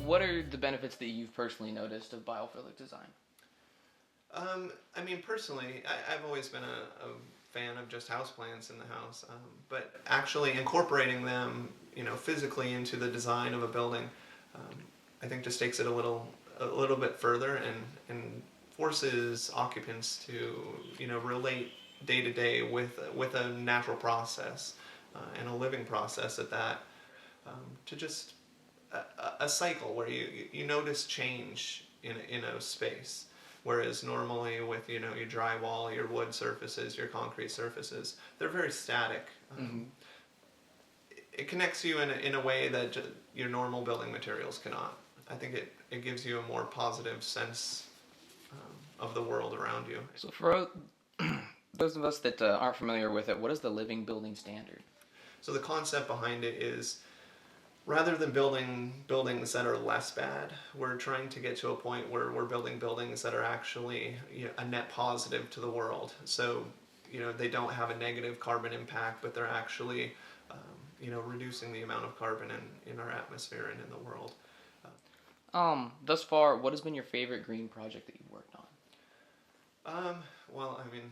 What are the benefits that you've personally noticed of biophilic design? I mean, personally, I've always been a fan of just houseplants in the house, but actually incorporating them, physically into the design of a building, um, I think just takes it a little bit further and forces occupants to, relate day to day with a natural process and a living process at that, to just a cycle where you notice change in a space. Whereas normally with your drywall, your wood surfaces, your concrete surfaces, they're very static. Mm-hmm. It connects you in a way that your normal building materials cannot. I think it gives you a more positive sense of the world around you. So for those of us that aren't familiar with it, what is the living building standard? So the concept behind it is, rather than building buildings that are less bad, we're trying to get to a point where we're building buildings that are actually a net positive to the world. So, they don't have a negative carbon impact, but they're actually, reducing the amount of carbon in our atmosphere and in the world. Thus far, what has been your favorite green project that you've worked on? Well, I mean,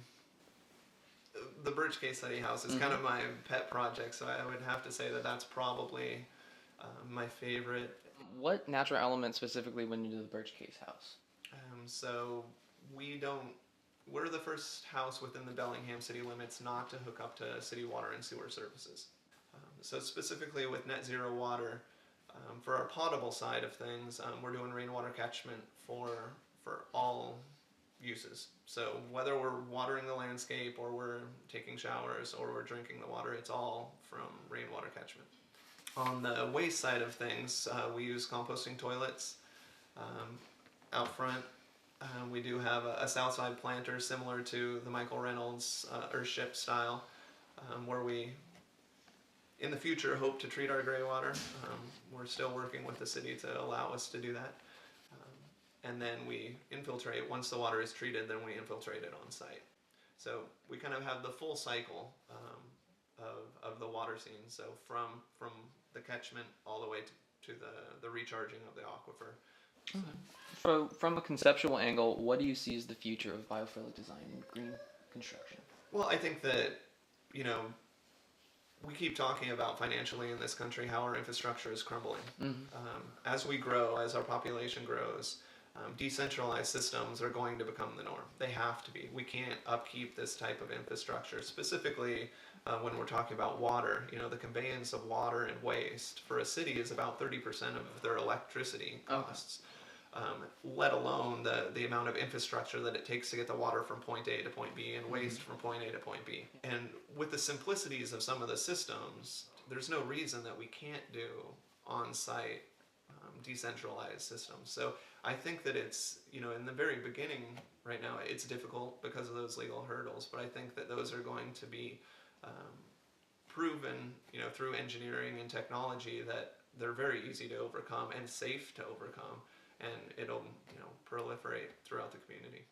the Birch Case Study House is kind of my pet project, so I would have to say that that's probably my favorite. What natural element specifically went into the Birch Case house? So we don't. We're the first house within the Bellingham city limits not to hook up to city water and sewer services. So specifically with net zero water, for our potable side of things, we're doing rainwater catchment for all uses. So whether we're watering the landscape or we're taking showers or we're drinking the water, it's all from rainwater catchment. On the waste side of things, we use composting toilets. Out front, we do have a Southside planter similar to the Michael Reynolds Earthship style, where we, in the future, hope to treat our gray water. We're still working with the city to allow us to do that. And then we infiltrate. Once the water is treated, then we infiltrate it on site. So we kind of have the full cycle of the water scene. So from the catchment all the way to the recharging of the aquifer. So, from a conceptual angle, what do you see as the future of biophilic design and green construction? Well, I think that, we keep talking about financially in this country how our infrastructure is crumbling. As we grow, as our population grows, decentralized systems are going to become the norm. They have to be. We can't upkeep this type of infrastructure, specifically when we're talking about water. The conveyance of water and waste for a city is about 30% of their electricity costs. Let alone the amount of infrastructure that it takes to get the water from point A to point B and waste from point A to point B. And with the simplicities of some of the systems, there's no reason that we can't do on-site decentralized systems. So I think that it's, in the very beginning right now, it's difficult because of those legal hurdles, but I think that those are going to be proven, through engineering and technology, that they're very easy to overcome and safe to overcome, and it'll, proliferate throughout the community.